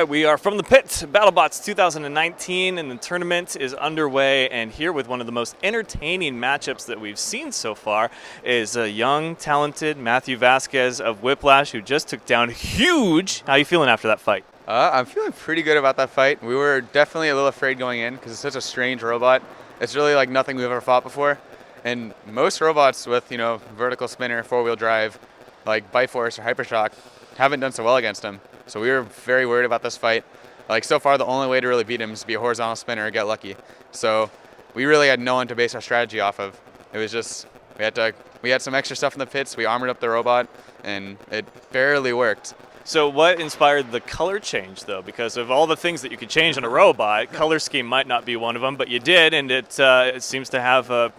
right, we are from the pit. BattleBots 2019, and the tournament is underway. And here, with one of the most entertaining matchups that we've seen so far, is a young, talented Matthew Vasquez of Whiplash, who just took down Huge. How are you feeling after that fight? I'm feeling pretty good about that fight. We were definitely a little afraid going in because it's such a strange robot. It's really like nothing we've ever fought before. And most robots with, vertical spinner, four-wheel drive, like Bite Force or Hypershock, haven't done so well against him. So we were very worried about this fight. Like so far, the only way to really beat him is to be a horizontal spinner or get lucky. So we really had no one to base our strategy off of. It was just, we had some extra stuff in the pits, we armored up the robot, and it barely worked. So what inspired the color change, though? Because of all the things that you could change in a robot, color scheme might not be one of them, but you did, and it seems to have,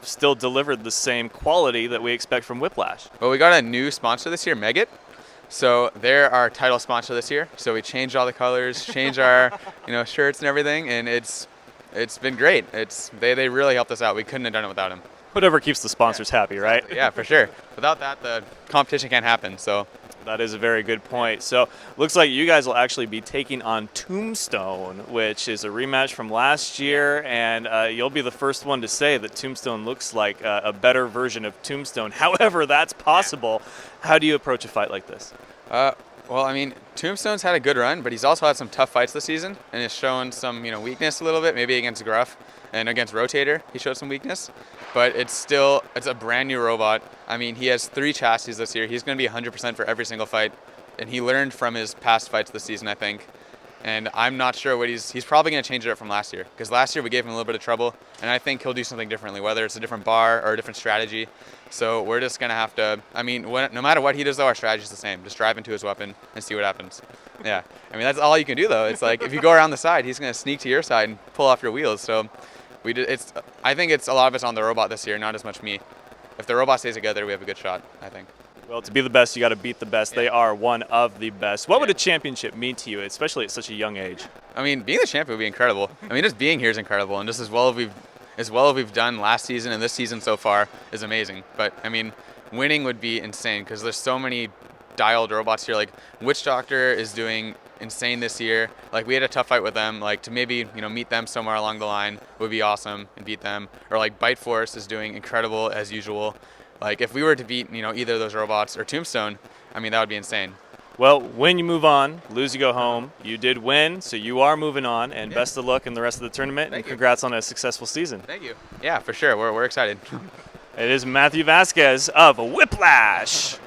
still delivered the same quality that we expect from Whiplash. Well, we got a new sponsor this year, Megit. So they're our title sponsor this year. So we changed all the colors, changed our, shirts and everything, and it's been great. They really helped us out. We couldn't have done it without them. Whatever keeps the sponsors happy, right? Yeah, for sure. Without that, the competition can't happen. So. That is a very good point. So looks like you guys will actually be taking on Tombstone, which is a rematch from last year, and you'll be the first one to say that Tombstone looks like a better version of Tombstone. However, that's possible. How do you approach a fight like this? Tombstone's had a good run, but he's also had some tough fights this season, and has shown some, weakness a little bit, maybe against Gruff. And against Rotator, he showed some weakness. But it's a brand new robot. I mean, he has 3 chassis this year. He's going to be 100% for every single fight. And he learned from his past fights this season, I think. And I'm not sure what he's probably going to change it up from last year. Because last year we gave him a little bit of trouble. And I think he'll do something differently, whether it's a different bar or a different strategy. So we're just going to have to, no matter what he does, though, our strategy's the same. Just drive into his weapon and see what happens. Yeah. That's all you can do, though. It's like, if you go around the side, he's going to sneak to your side and pull off your wheels. So I think it's a lot of it's on the robot this year, not as much me. If the robot stays together, we have a good shot, I think. Well, to be the best, you got to beat the best. Yeah. They are one of the best. What would a championship mean to you, especially at such a young age? Being the champion would be incredible. Just being here is incredible, and just as well as we've done last season and this season so far is amazing. But winning would be insane because there's so many dialed robots here. Like Witch Doctor is doing insane this year. Like we had a tough fight with them. Like to maybe meet them somewhere along the line would be awesome and beat them. Or like Bite Force is doing incredible as usual. Like if we were to beat either of those robots or Tombstone, that would be insane. Well, win you move on, lose you go home. You did win, so you are moving on. And best of luck in the rest of the tournament. Thank and congrats on a successful season. Thank you. Yeah, for sure. We're excited. It is Matthew Vasquez of Whiplash.